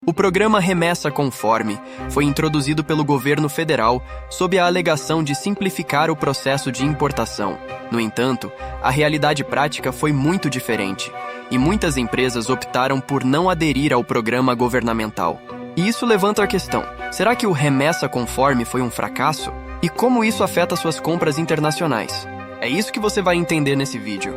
O programa Remessa Conforme foi introduzido pelo governo federal sob a alegação de simplificar o processo de importação. No entanto, a realidade prática foi muito diferente, e muitas empresas optaram por não aderir ao programa governamental. E isso levanta a questão: será que o Remessa Conforme foi um fracasso? E como isso afeta suas compras internacionais? É isso que você vai entender nesse vídeo.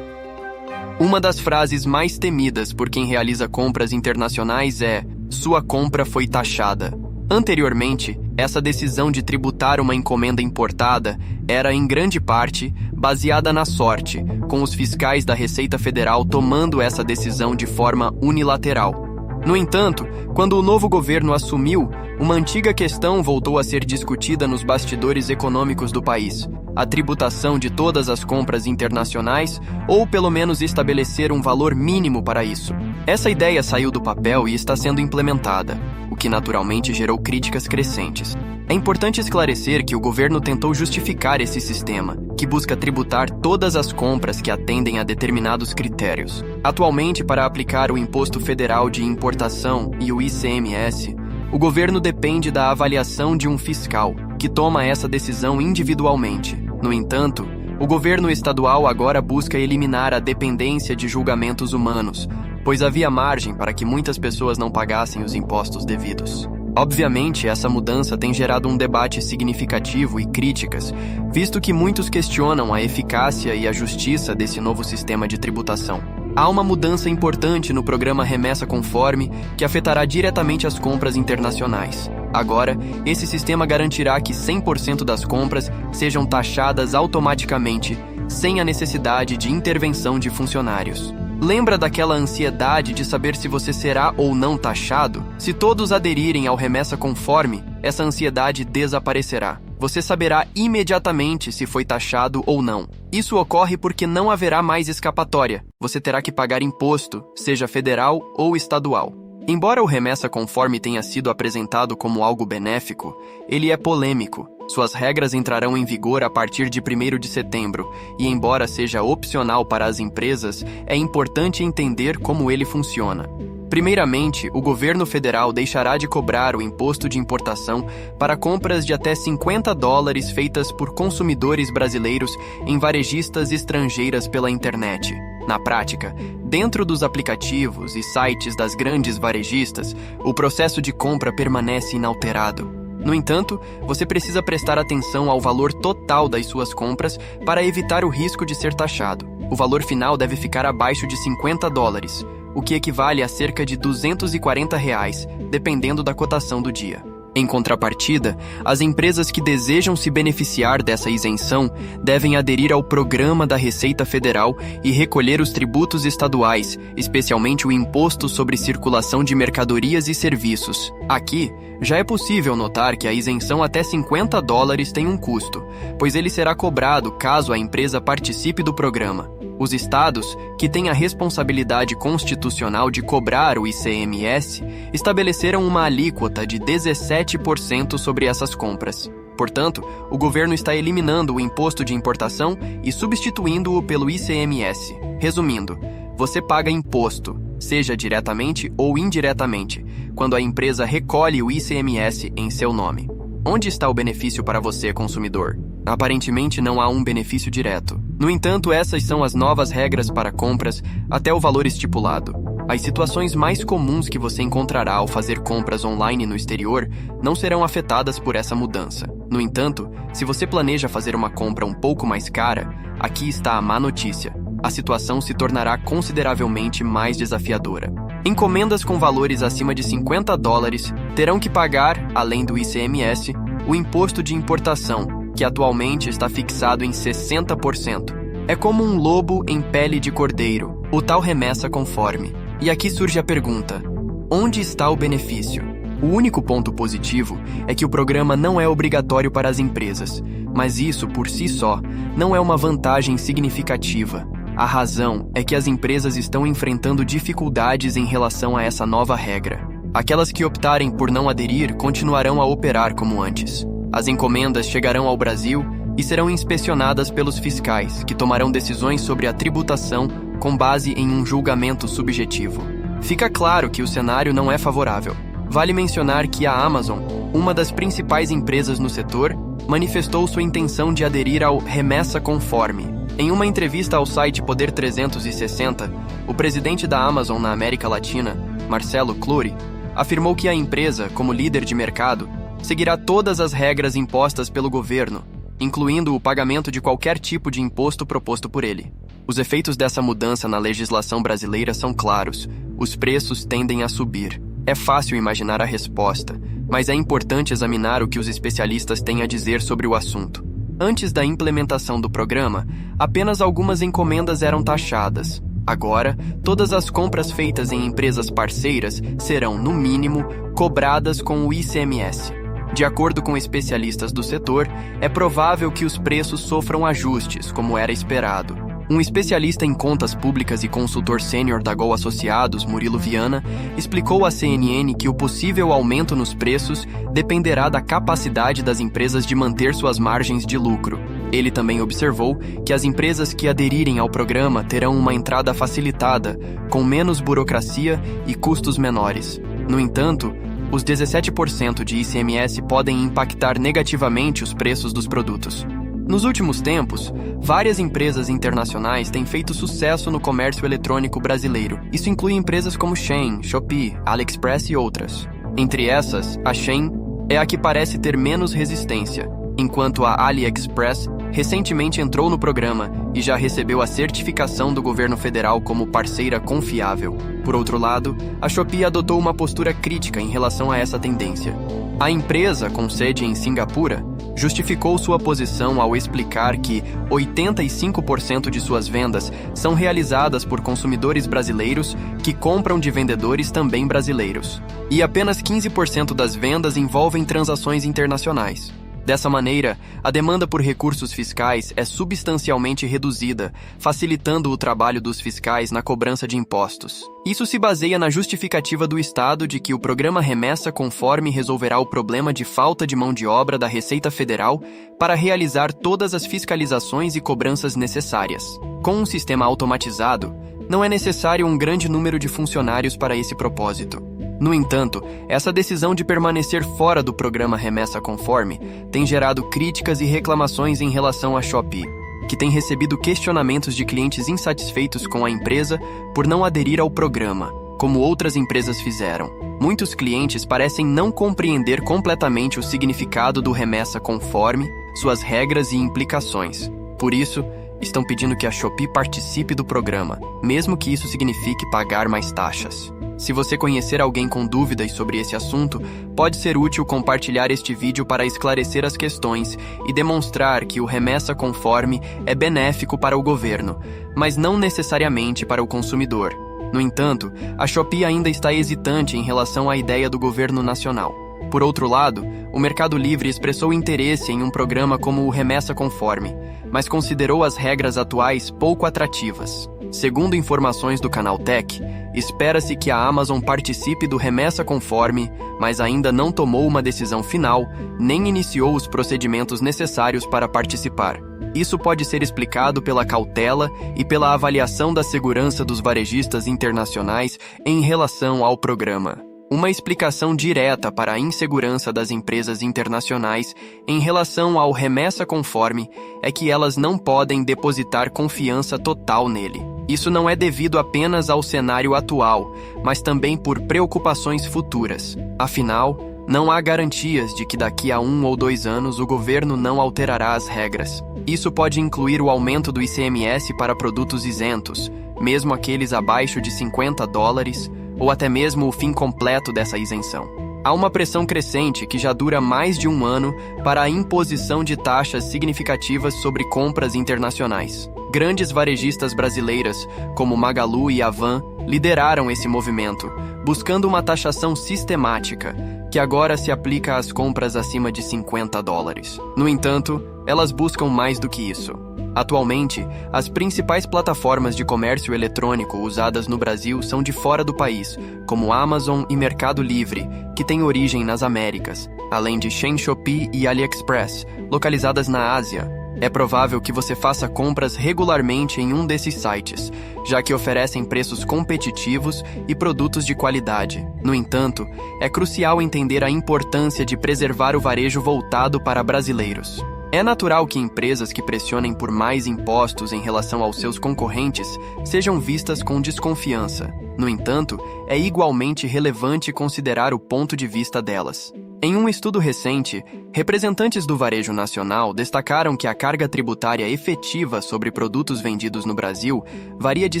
Uma das frases mais temidas por quem realiza compras internacionais é: sua compra foi taxada. Anteriormente, essa decisão de tributar uma encomenda importada era, em grande parte, baseada na sorte, com os fiscais da Receita Federal tomando essa decisão de forma unilateral. No entanto, quando o novo governo assumiu, uma antiga questão voltou a ser discutida nos bastidores econômicos do país: a tributação de todas as compras internacionais, ou pelo menos estabelecer um valor mínimo para isso. Essa ideia saiu do papel e está sendo implementada, o que naturalmente gerou críticas crescentes. É importante esclarecer que o governo tentou justificar esse sistema, que busca tributar todas as compras que atendem a determinados critérios. Atualmente, para aplicar o Imposto Federal de Importação e o ICMS, o governo depende da avaliação de um fiscal, que toma essa decisão individualmente. No entanto, o governo estadual agora busca eliminar a dependência de julgamentos humanos, pois havia margem para que muitas pessoas não pagassem os impostos devidos. Obviamente, essa mudança tem gerado um debate significativo e críticas, visto que muitos questionam a eficácia e a justiça desse novo sistema de tributação. Há uma mudança importante no programa Remessa Conforme que afetará diretamente as compras internacionais. Agora, esse sistema garantirá que 100% das compras sejam taxadas automaticamente, sem a necessidade de intervenção de funcionários. Lembra daquela ansiedade de saber se você será ou não taxado? Se todos aderirem ao Remessa Conforme, essa ansiedade desaparecerá. Você saberá imediatamente se foi taxado ou não. Isso ocorre porque não haverá mais escapatória. Você terá que pagar imposto, seja federal ou estadual. Embora o Remessa Conforme tenha sido apresentado como algo benéfico, ele é polêmico. Suas regras entrarão em vigor a partir de 1º de setembro, e embora seja opcional para as empresas, é importante entender como ele funciona. Primeiramente, o governo federal deixará de cobrar o imposto de importação para compras de até $50 feitas por consumidores brasileiros em varejistas estrangeiras pela internet. Na prática, dentro dos aplicativos e sites das grandes varejistas, o processo de compra permanece inalterado. No entanto, você precisa prestar atenção ao valor total das suas compras para evitar o risco de ser taxado. O valor final deve ficar abaixo de $50, o que equivale a cerca de R$240, dependendo da cotação do dia. Em contrapartida, as empresas que desejam se beneficiar dessa isenção devem aderir ao programa da Receita Federal e recolher os tributos estaduais, especialmente o Imposto sobre Circulação de Mercadorias e Serviços. Aqui, já é possível notar que a isenção até $50 tem um custo, pois ele será cobrado caso a empresa participe do programa. Os estados, que têm a responsabilidade constitucional de cobrar o ICMS, estabeleceram uma alíquota de 17% sobre essas compras. Portanto, o governo está eliminando o imposto de importação e substituindo-o pelo ICMS. Resumindo, você paga imposto, seja diretamente ou indiretamente, quando a empresa recolhe o ICMS em seu nome. Onde está o benefício para você, consumidor? Aparentemente não há um benefício direto. No entanto, essas são as novas regras para compras até o valor estipulado. As situações mais comuns que você encontrará ao fazer compras online no exterior não serão afetadas por essa mudança. No entanto, se você planeja fazer uma compra um pouco mais cara, aqui está a má notícia: a situação se tornará consideravelmente mais desafiadora. Encomendas com valores acima de $50 terão que pagar, além do ICMS, o imposto de importação, que atualmente está fixado em 60%. É como um lobo em pele de cordeiro, o tal Remessa Conforme. E aqui surge a pergunta: onde está o benefício? O único ponto positivo é que o programa não é obrigatório para as empresas, mas isso, por si só, não é uma vantagem significativa. A razão é que as empresas estão enfrentando dificuldades em relação a essa nova regra. Aquelas que optarem por não aderir continuarão a operar como antes. As encomendas chegarão ao Brasil e serão inspecionadas pelos fiscais, que tomarão decisões sobre a tributação com base em um julgamento subjetivo. Fica claro que o cenário não é favorável. Vale mencionar que a Amazon, uma das principais empresas no setor, manifestou sua intenção de aderir ao Remessa Conforme. Em uma entrevista ao site Poder 360, o presidente da Amazon na América Latina, Marcelo Clori, afirmou que a empresa, como líder de mercado, seguirá todas as regras impostas pelo governo, incluindo o pagamento de qualquer tipo de imposto proposto por ele. Os efeitos dessa mudança na legislação brasileira são claros. Os preços tendem a subir. É fácil imaginar a resposta, mas é importante examinar o que os especialistas têm a dizer sobre o assunto. Antes da implementação do programa, apenas algumas encomendas eram taxadas. Agora, todas as compras feitas em empresas parceiras serão, no mínimo, cobradas com o ICMS. De acordo com especialistas do setor, é provável que os preços sofram ajustes, como era esperado. Um especialista em contas públicas e consultor sênior da Gol Associados, Murilo Viana, explicou à CNN que o possível aumento nos preços dependerá da capacidade das empresas de manter suas margens de lucro. Ele também observou que as empresas que aderirem ao programa terão uma entrada facilitada, com menos burocracia e custos menores. No entanto, os 17% de ICMS podem impactar negativamente os preços dos produtos. Nos últimos tempos, várias empresas internacionais têm feito sucesso no comércio eletrônico brasileiro. Isso inclui empresas como Shein, Shopee, AliExpress e outras. Entre essas, a Shein é a que parece ter menos resistência, enquanto a AliExpress recentemente entrou no programa e já recebeu a certificação do governo federal como parceira confiável. Por outro lado, a Shopee adotou uma postura crítica em relação a essa tendência. A empresa, com sede em Singapura, justificou sua posição ao explicar que 85% de suas vendas são realizadas por consumidores brasileiros que compram de vendedores também brasileiros, e apenas 15% das vendas envolvem transações internacionais. Dessa maneira, a demanda por recursos fiscais é substancialmente reduzida, facilitando o trabalho dos fiscais na cobrança de impostos. Isso se baseia na justificativa do Estado de que o programa Remessa Conforme resolverá o problema de falta de mão de obra da Receita Federal para realizar todas as fiscalizações e cobranças necessárias. Com um sistema automatizado, não é necessário um grande número de funcionários para esse propósito. No entanto, essa decisão de permanecer fora do programa Remessa Conforme tem gerado críticas e reclamações em relação à Shopee, que tem recebido questionamentos de clientes insatisfeitos com a empresa por não aderir ao programa, como outras empresas fizeram. Muitos clientes parecem não compreender completamente o significado do Remessa Conforme, suas regras e implicações. Por isso, estão pedindo que a Shopee participe do programa, mesmo que isso signifique pagar mais taxas. Se você conhecer alguém com dúvidas sobre esse assunto, pode ser útil compartilhar este vídeo para esclarecer as questões e demonstrar que o Remessa Conforme é benéfico para o governo, mas não necessariamente para o consumidor. No entanto, a Shopee ainda está hesitante em relação à ideia do governo nacional. Por outro lado, o Mercado Livre expressou interesse em um programa como o Remessa Conforme, mas considerou as regras atuais pouco atrativas. Segundo informações do canal Tech, espera-se que a Amazon participe do Remessa Conforme, mas ainda não tomou uma decisão final, nem iniciou os procedimentos necessários para participar. Isso pode ser explicado pela cautela e pela avaliação da segurança dos varejistas internacionais em relação ao programa. Uma explicação direta para a insegurança das empresas internacionais em relação ao Remessa Conforme é que elas não podem depositar confiança total nele. Isso não é devido apenas ao cenário atual, mas também por preocupações futuras. Afinal, não há garantias de que daqui a 1 ou 2 anos o governo não alterará as regras. Isso pode incluir o aumento do ICMS para produtos isentos, mesmo aqueles abaixo de $50, ou até mesmo o fim completo dessa isenção. Há uma pressão crescente que já dura mais de 1 ano para a imposição de taxas significativas sobre compras internacionais. Grandes varejistas brasileiras, como Magalu e Avan, lideraram esse movimento, buscando uma taxação sistemática, que agora se aplica às compras acima de $50. No entanto, elas buscam mais do que isso. Atualmente, as principais plataformas de comércio eletrônico usadas no Brasil são de fora do país, como Amazon e Mercado Livre, que têm origem nas Américas, além de Shein, Shopee e AliExpress, localizadas na Ásia. É provável que você faça compras regularmente em um desses sites, já que oferecem preços competitivos e produtos de qualidade. No entanto, é crucial entender a importância de preservar o varejo voltado para brasileiros. É natural que empresas que pressionem por mais impostos em relação aos seus concorrentes sejam vistas com desconfiança. No entanto, é igualmente relevante considerar o ponto de vista delas. Em um estudo recente, representantes do varejo nacional destacaram que a carga tributária efetiva sobre produtos vendidos no Brasil varia de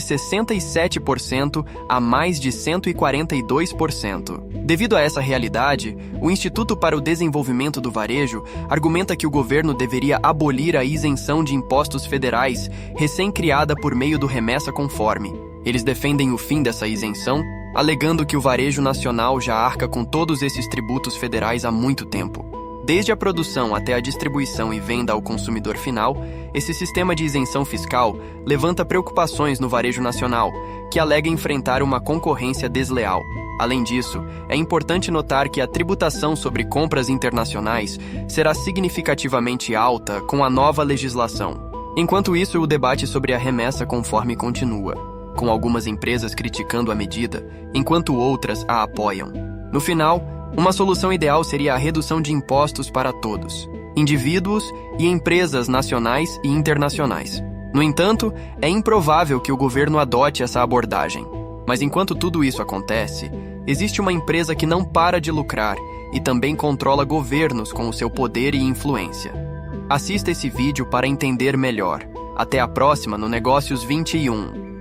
67% a mais de 142%. Devido a essa realidade, o Instituto para o Desenvolvimento do Varejo argumenta que o governo deveria abolir a isenção de impostos federais recém-criada por meio do remessa conforme. Eles defendem o fim dessa isenção, alegando que o varejo nacional já arca com todos esses tributos federais há muito tempo. Desde a produção até a distribuição e venda ao consumidor final, esse sistema de isenção fiscal levanta preocupações no varejo nacional, que alega enfrentar uma concorrência desleal. Além disso, é importante notar que a tributação sobre compras internacionais será significativamente alta com a nova legislação. Enquanto isso, o debate sobre a remessa conforme continua, com algumas empresas criticando a medida, enquanto outras a apoiam. No final, uma solução ideal seria a redução de impostos para todos, indivíduos e empresas nacionais e internacionais. No entanto, é improvável que o governo adote essa abordagem. Mas enquanto tudo isso acontece, existe uma empresa que não para de lucrar e também controla governos com o seu poder e influência. Assista esse vídeo para entender melhor. Até a próxima no Negócios 21.